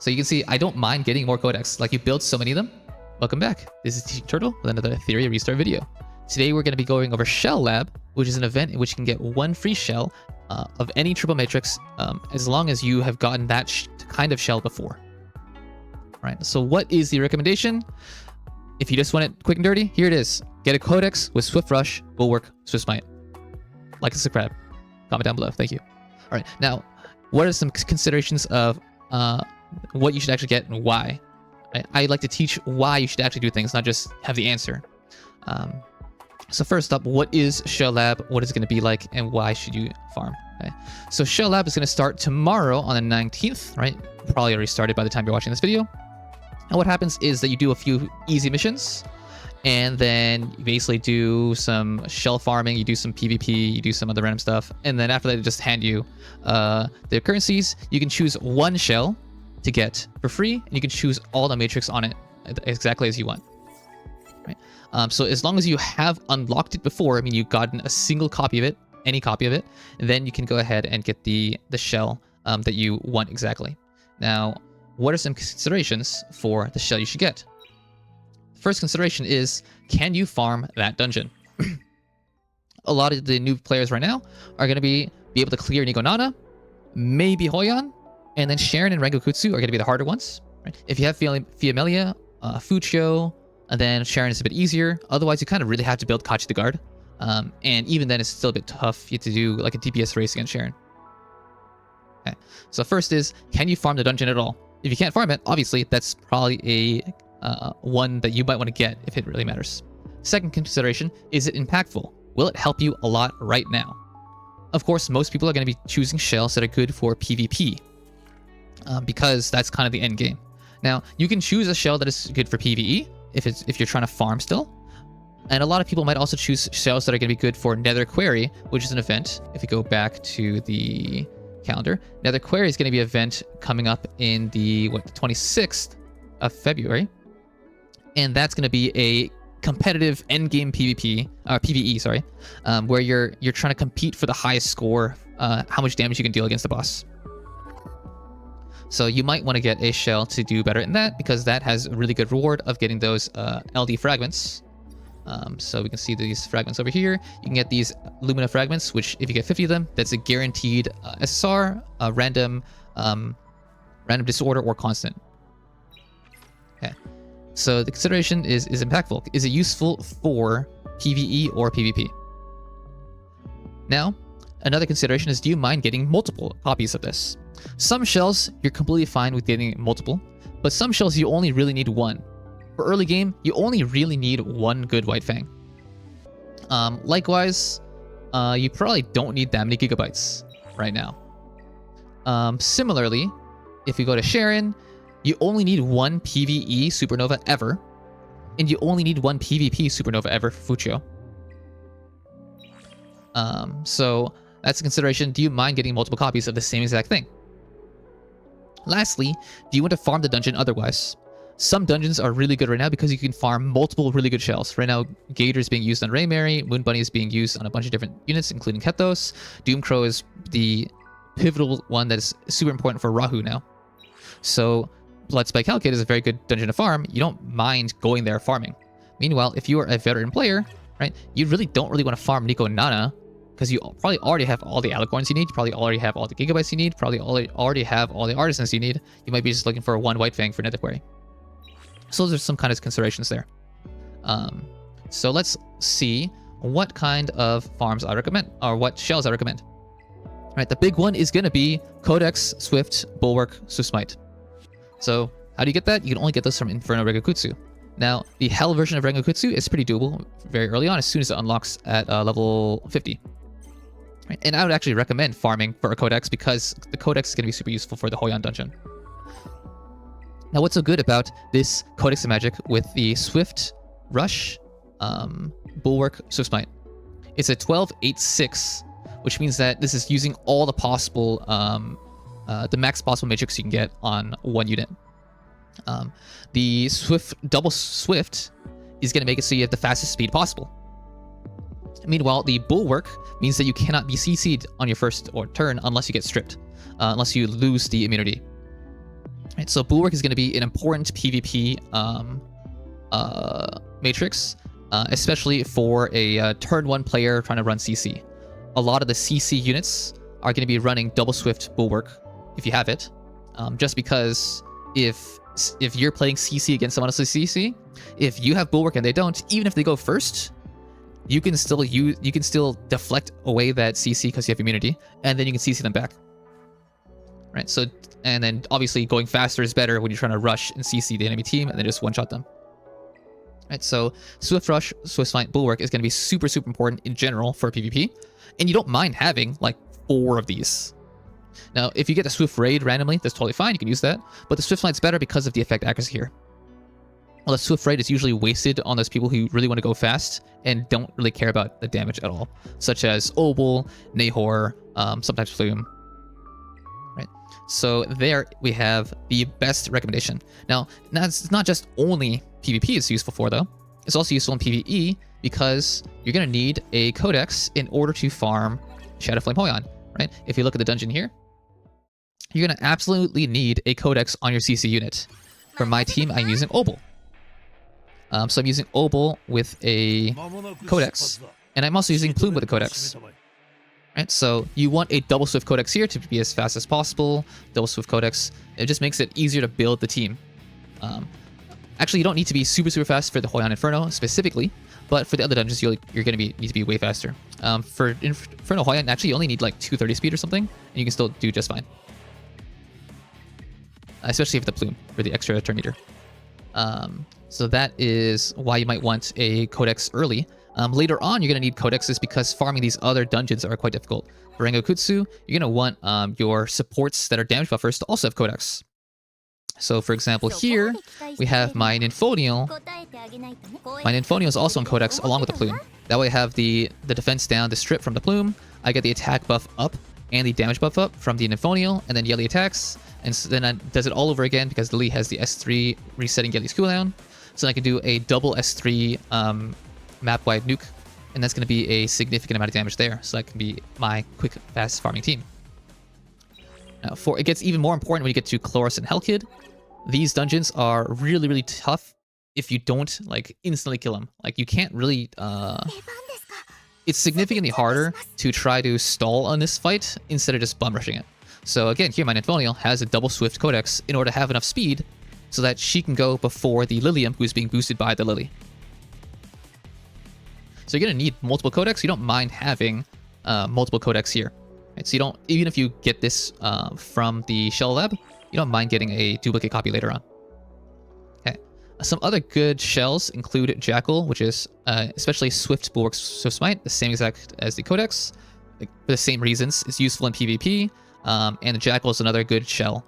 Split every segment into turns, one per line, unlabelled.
So you can see I don't mind getting more Codex. Like, you build so many of them. Welcome back. This is Tldr with another Etheria restart video. Today we're going to be going over Shell Lab, which is an event in which you can get one free shell of any triple matrix as long as you have gotten that kind of shell before. Right. So what is the recommendation? If you just want it quick and dirty, here it is. Get a Codex with Swift Rush, Bulwark, Swift Smite. Like and subscribe. Comment down below. Thank you. All right. Now, what are some considerations of what you should actually get and why? I like to teach why you should actually do things, not just have the answer. So first up, what is Shell Lab? What is it going to be like, and why should you farm? Okay. So Shell Lab is going to start tomorrow on the 19th, right? Probably already started by the time you're watching this video. And what happens is that you do a few easy missions, and then you basically do some shell farming, you do some PvP, you do some other random stuff, and then after that, they just hand you the currencies. You can choose one shell to get for free, and you can choose all the matrix on it exactly as you want. Right? So as long as you have unlocked it before, I mean, you've gotten a single copy of it, any copy of it, then you can go ahead and get the shell that you want exactly. Now, what are some considerations for the shell you should get? First consideration is, can you farm that dungeon? A lot of the new players right now are going to be able to clear Nico Nana, maybe Hoyan, and then Sharon and Rengokutsu are going to be the harder ones. Right? If you have Fiamelia, Fucho, and then Sharon is a bit easier. Otherwise, you kind of really have to build Kachi the Guard. And even then, it's still a bit tough. You have to do like a DPS race against Sharon. Okay. So first is, can you farm the dungeon at all? If you can't farm it, obviously, that's probably a one that you might want to get if it really matters. Second consideration, is it impactful? Will it help you a lot right now? Of course, most people are going to be choosing shells that are good for PvP. Because that's kind of the end game. Now, you can choose a shell that is good for PvE if you're trying to farm still. And a lot of people might also choose shells that are going to be good for Nether Query, which is an event. If you go back to the calendar, Nether Query is going to be an event coming up in the 26th of February. And that's going to be a competitive endgame PvE, sorry, where you're trying to compete for the highest score, how much damage you can deal against the boss. So you might want to get a shell to do better in that, because that has a really good reward of getting those LD fragments. So we can see these fragments over here. You can get these Lumina fragments, which if you get 50 of them, that's a guaranteed SSR, random disorder, or constant. Okay. So the consideration is impactful. Is it useful for PvE or PvP? Now, another consideration is, do you mind getting multiple copies of this? Some shells, you're completely fine with getting multiple, but some shells you only really need one. For early game, you only really need one good White Fang. Likewise, you probably don't need that many gigabytes right now. Similarly, if you go to Sharon, you only need one PvE supernova ever, and you only need one PvP supernova ever for Fucho. So that's a consideration. Do you mind getting multiple copies of the same exact thing? Lastly, do you want to farm the dungeon otherwise? Some dungeons are really good right now because you can farm multiple really good shells. Right now, Gator is being used on Raymary, Moon Bunny is being used on a bunch of different units, including Kethos. Doomcrow is the pivotal one that is super important for Rahu now. So Blood Spike Hellkit is a very good dungeon to farm. You don't mind going there farming. Meanwhile, if you are a veteran player, right, you really don't want to farm Nico and Nana, because you probably already have all the Alicorns you need, you probably already have all the Gigabytes you need, probably already have all the Artisans you need. You might be just looking for one White Fang for Nether Query. So those are some kind of considerations there. So let's see what kind of farms I recommend, or what shells I recommend. All right, the big one is going to be Codex, Swift, Bulwark, Swift Smite. So how do you get that? You can only get those from Inferno Rengokutsu. Now, the Hell version of Rengokutsu is pretty doable very early on, as soon as it unlocks at level 50. Right? And I would actually recommend farming for a Codex, because the Codex is going to be super useful for the Hoyan dungeon. Now, what's so good about this Codex of Magic with the Swift Rush, Bulwark, Swift Smite? It's a 12-8-6, which means that this is using all the possible, the max possible matrix you can get on one unit. The double Swift is going to make it so you have the fastest speed possible. Meanwhile, the Bulwark means that you cannot be CC'd on your first turn unless you get stripped, unless you lose the immunity. Right, so Bulwark is going to be an important PvP matrix, especially for a turn 1 player trying to run CC. A lot of the CC units are going to be running double swift Bulwark if you have it, just because if you're playing CC against someone else's CC, if you have Bulwark and they don't, even if they go first, you can still deflect away that CC because you have immunity, and then you can CC them back. Right, so, and then obviously going faster is better when you're trying to rush and CC the enemy team and then just one-shot them. Right, so Swift Rush, Swift Fight, Bulwark is going to be super, super important in general for PvP, and you don't mind having like 4 of these. Now, if you get a Swift Raid randomly, that's totally fine, you can use that, but the Swift Fight's better because of the effect accuracy here. Well, the Swift Raid is usually wasted on those people who really want to go fast and don't really care about the damage at all, such as Obel, Nahor, sometimes Flume. Right, so there we have the best recommendation. Now it's not just only PvP it's useful for, though. It's also useful in PvE because you're going to need a Codex in order to farm Shadowflame Hoyon. Right, if you look at the dungeon here, you're going to absolutely need a Codex on your CC unit. For my team, I'm using Obel. So I'm using Obel with a Codex, and I'm also using Plume with a Codex. Right, so you want a double swift Codex here to be as fast as possible. Double swift Codex, it just makes it easier to build the team. Actually, you don't need to be super, super fast for the Hoyon Inferno specifically, but for the other dungeons, you're going to need to be way faster. For Inferno Hoyon, actually, you only need like 230 speed or something, and you can still do just fine. Especially with the Plume for the extra turn meter. So that is why you might want a Codex early. Later on, you're going to need Codexes because farming these other dungeons are quite difficult. For Rengokutsu, you're going to want your supports that are damage buffers to also have Codex. So for example, here, we have my Nymphonial. My Nymphonial is also on Codex along with the Plume. That way I have the defense down, the strip from the Plume. I get the attack buff up and the damage buff up from the Nymphonial, and then Yeli attacks. And so then it does it all over again because Lily has the S3 resetting Yeli's cooldown. So I can do a double S3 map-wide nuke, and that's going to be a significant amount of damage there. So that can be my quick, fast farming team. Now, it gets even more important when you get to Chloris and Hellkid. These dungeons are really, really tough if you don't like instantly kill them. Like you can't really. It's significantly harder to try to stall on this fight instead of just bum rushing it. So again, here my Nymphonial has a double swift Codex in order to have enough speed so that she can go before the Lilium, who's being boosted by the Lily. So you're going to need multiple Codex. You don't mind having multiple Codex here. Right? So you don't, even if you get this from the Shell Lab, you don't mind getting a duplicate copy later on. Okay. Some other good shells include Jackal, which is especially Swift Bulwark Swift Smite, the same exact as the Codex, like, for the same reasons. It's useful in PvP, and the Jackal is another good shell,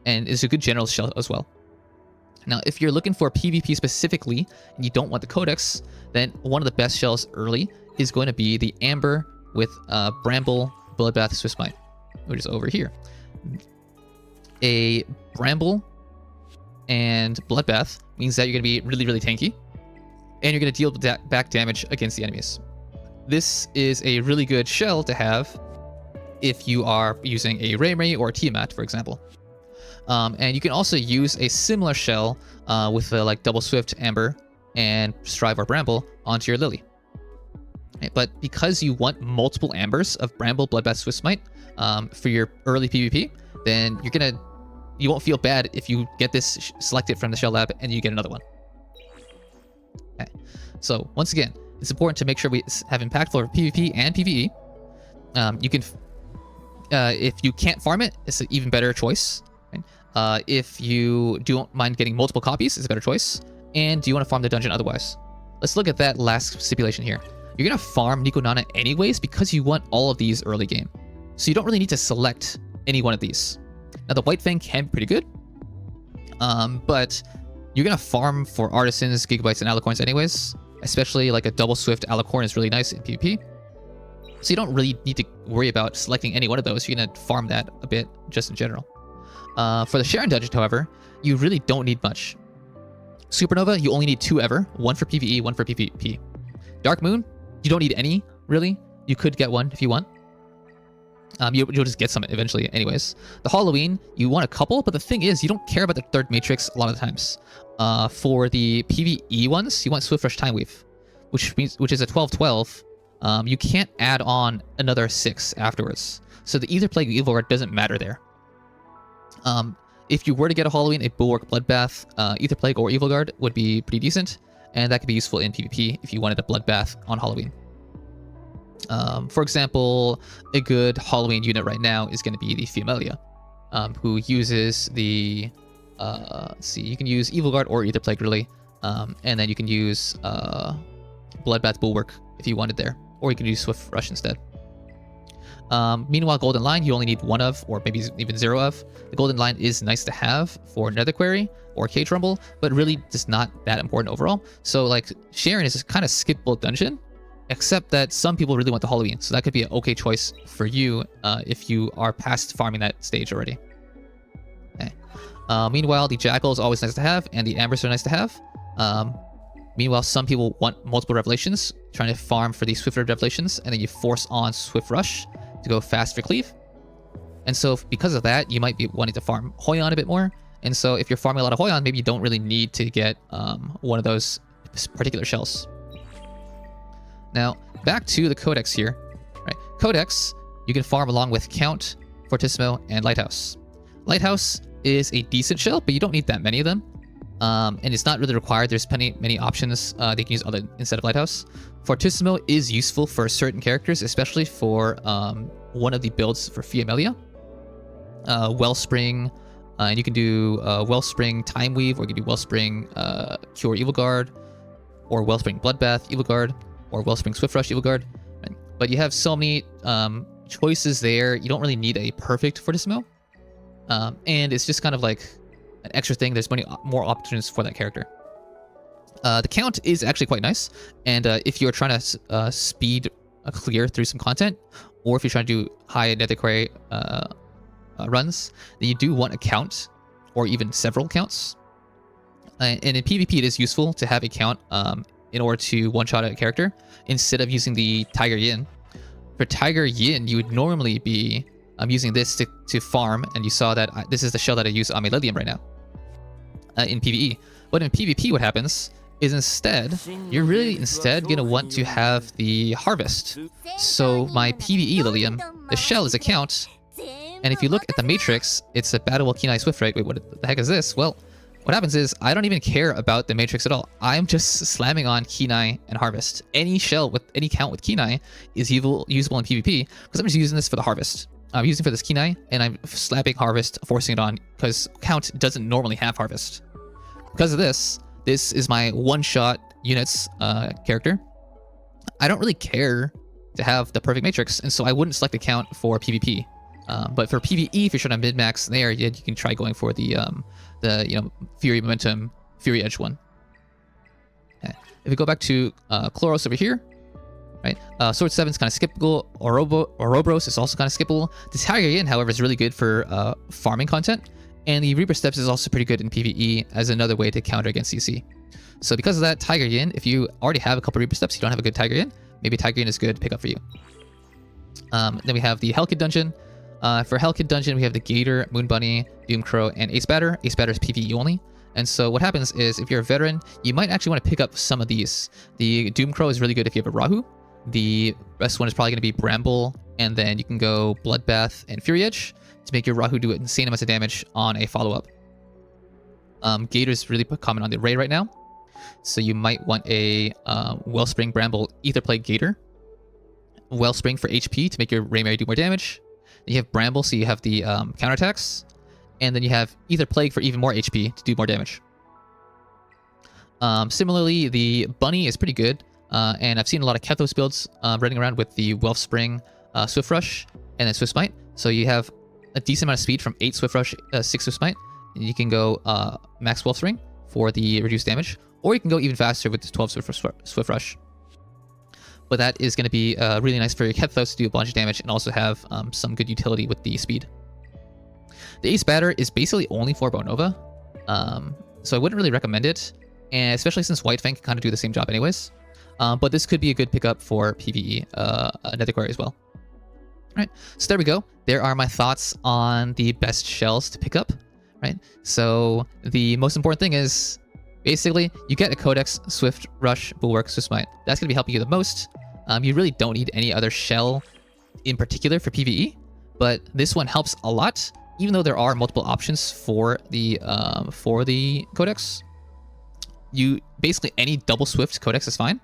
and is a good general shell as well. Now, if you're looking for PvP specifically, and you don't want the Codex, then one of the best shells early is going to be the Amber with Bramble Bloodbath Swift Smite, which is over here. A Bramble and Bloodbath means that you're going to be really, really tanky, and you're going to deal back damage against the enemies. This is a really good shell to have if you are using a Raymray or a Tiamat, for example. And you can also use a similar shell with like Double Swift Amber and Strive or Bramble onto your Lily. Right, but because you want multiple Ambers of Bramble, Bloodbath, Swift Smite for your early PvP, then you won't feel bad if you get this selected from the Shell Lab and you get another one. Okay. So once again, it's important to make sure we have impactful for PvP and PvE. You can, if you can't farm it, it's an even better choice. Right? If you don't mind getting multiple copies, it's a better choice. And do you want to farm the dungeon otherwise? Let's look at that last stipulation here. You're going to farm Nico Nana anyways because you want all of these early game. So you don't really need to select any one of these. Now the White Fang can be pretty good, but you're going to farm for Artisans, Gigabytes, and Alicorns anyways. Especially like a Double Swift Alicorn is really nice in PvP. So you don't really need to worry about selecting any one of those. You're going to farm that a bit just in general. For the Sharon dungeon, however, you really don't need much. Supernova, you only need 2 ever. 1 for PvE, 1 for PvP. Dark Moon, you don't need any, really. You could get 1 if you want. You'll just get some eventually anyways. The Halloween, you want a couple, but the thing is, you don't care about the third matrix a lot of the times. For the PvE ones, you want Swift Rush Time Weave, which is a 12-12. You can't add on another 6 afterwards. So the Ether Plague Evil Guard doesn't matter there. If you were to get a Halloween, a Bulwark Bloodbath, Ether Plague, or Evil Guard would be pretty decent, and that could be useful in PvP if you wanted a Bloodbath on Halloween. For example, a good Halloween unit right now is going to be the Fiamelia, who uses the, let's see, you can use Evil Guard or Ether Plague really, and then you can use Bloodbath Bulwark if you wanted there, or you can use Swift Rush instead. Meanwhile, Golden Line, you only need 1 of, or maybe even 0 of. The Golden Line is nice to have for Nether Quarry or Cage Rumble, but really just not that important overall. So like, Sharon is a kind of skippable dungeon, except that some people really want the Halloween, so that could be an okay choice for you if you are past farming that stage already. Okay. Meanwhile, the Jackal is always nice to have, and the Ambers are nice to have. Meanwhile, some people want multiple Revelations, trying to farm for these Swift Revelations, and then you force on Swift Rush to go fast for Cleave. And so because of that, you might be wanting to farm Hoyon a bit more. And so if you're farming a lot of Hoyon, maybe you don't really need to get one of those particular shells. Now, back to the Codex here. Right, Codex, you can farm along with Count, Fortissimo, and Lighthouse. Lighthouse is a decent shell, but you don't need that many of them. And it's not really required. There's many options they can use other instead of Lighthouse. Fortissimo is useful for certain characters, especially for one of the builds for Fiamelia. Wellspring, and you can do Wellspring Time Weave, or you can do Wellspring Cure Evil Guard, or Wellspring Bloodbath Evil Guard, or Wellspring Swift Rush Evil Guard. Right? But you have so many choices there, you don't really need a perfect Fortissimo. And it's just kind of like an extra thing. There's many more options for that character. The Count is actually quite nice, and if you're trying to speed clear through some content, or if you're trying to do high Nether Quarry runs, then you do want a Count, or even several Counts. And in PvP, it is useful to have a Count in order to one-shot a character, instead of using the Tiger Yin. For Tiger Yin, you would normally be using this to farm, and you saw that this is the shell that I use on my Lilium right now in PvE. But in PvP, what happens is instead, you're really going to want to have the Harvest. So my PvE Lilium, the shell is a Count, and if you look at the Matrix, it's a Battle Kenai Swift, right? Wait, what the heck is this? Well, what happens is, I don't even care about the Matrix at all. I'm just slamming on Kenai and Harvest. Any shell with any Count with Kenai is usable in PvP, because I'm just using this for the Harvest. I'm using for this Kenai, and I'm slapping Harvest, forcing it on, because Count doesn't normally have Harvest. Because of this is my one-shot units character. I don't really care to have the perfect Matrix, and so I wouldn't select the Count for PvP. But for PvE, if you're trying to min-max there, you can try going for the Fury Momentum, Fury Edge one. Okay. If we go back to Chloros over here, right? Sword 7 is kind of skippable. Ouroboros is also kind of skippable. The Tiger Yin, however, is really good for farming content. And the Reaper Steps is also pretty good in PvE as another way to counter against CC. So because of that, Tiger Yin, if you already have a couple Reaper Steps, you don't have a good Tiger Yin, maybe Tiger Yin is good to pick up for you. Then we have the Hellkid Dungeon. For Hellkid Dungeon, we have the Gator, Moon Bunny, Doomcrow, and Ace Batter. Ace Batter is PvE only. And so what happens is, if you're a veteran, you might actually want to pick up some of these. The Doomcrow is really good if you have a Rahu. The best one is probably going to be Bramble, and then you can go Bloodbath and Fury Edge to make your Rahu do insane amounts of damage on a follow-up. Gator is really common on the Ray right now, so you might want a Wellspring Bramble Ether Plague Gator. Wellspring for HP to make your Ray Mary do more damage. Then you have Bramble, so you have the counterattacks, and then you have Ether Plague for even more HP to do more damage. Similarly, the Bunny is pretty good, and I've seen a lot of Kethos builds running around with the Wellspring Swift Rush and then Swift Smite. So you have a decent amount of speed from 8 Swift Rush, 6 Swift Smite. And you can go max Wellspring for the reduced damage, or you can go even faster with the 12 Swift Rush. But that is going to be really nice for your Kethos to do a bunch of damage and also have some good utility with the speed. The Ace Batter is basically only for Bonova, so I wouldn't really recommend it, and especially since White Fang can kind of do the same job anyways. But this could be a good pickup for PvE Nether Quarry as well. Right, so there we go. There are my thoughts on the best shells to pick up, right? So the most important thing is basically you get a Codex, Swift Rush, Bulwark, Swift Smite. That's going to be helping you the most. You really don't need any other shell in particular for PvE, but this one helps a lot, even though there are multiple options for the Codex. You basically any double Swift Codex is fine,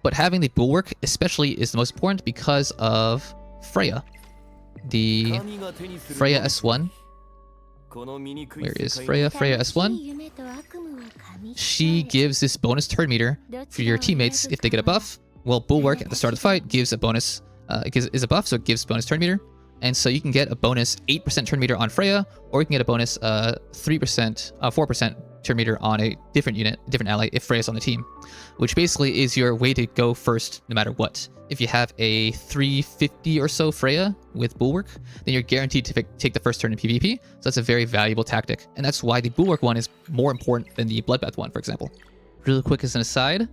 but having the Bulwark especially is the most important because of Freya. The Freya S1. Where is Freya? Freya S1. She gives this bonus turn meter for your teammates if they get a buff. Well, Bulwark at the start of the fight gives a bonus, is a buff, so it gives bonus turn meter. And so you can get a bonus 8% turn meter on Freya, or you can get a bonus 4% turn meter on a different unit, different ally if Freya's on the team, which basically is your way to go first no matter what. If you have a 350 or so Freya with Bulwark, then you're guaranteed to take the first turn in PvP, so that's a very valuable tactic, and that's why the Bulwark one is more important than the Bloodbath one, for example. Really quick as an aside,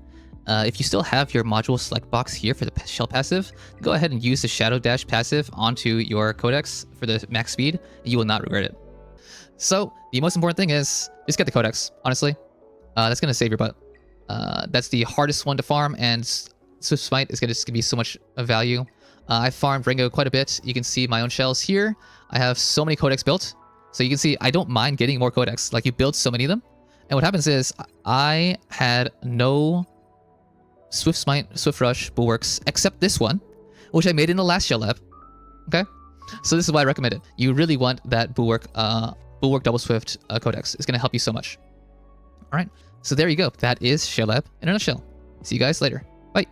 if you still have your module select box here for the shell passive, go ahead and use the Shadow Dash passive onto your Codex for the max speed, and you will not regret it. So the most important thing is just get the Codex, honestly. That's going to save your butt. That's the hardest one to farm, and Swift Smite is going to give you so much value. I farmed Ringo quite a bit. You can see my own shells here. I have so many Codex built. So you can see I don't mind getting more Codex. Like, you build so many of them. And what happens is I had no Swift Smite, Swift Rush, Bulwarks, except this one, which I made in the last shell lab. Okay? So this is why I recommend it. You really want that Bulwark Double Swift Codex. It's going to help you so much. All right. So there you go. That is Shell Lab in a nutshell. See you guys later. Bye.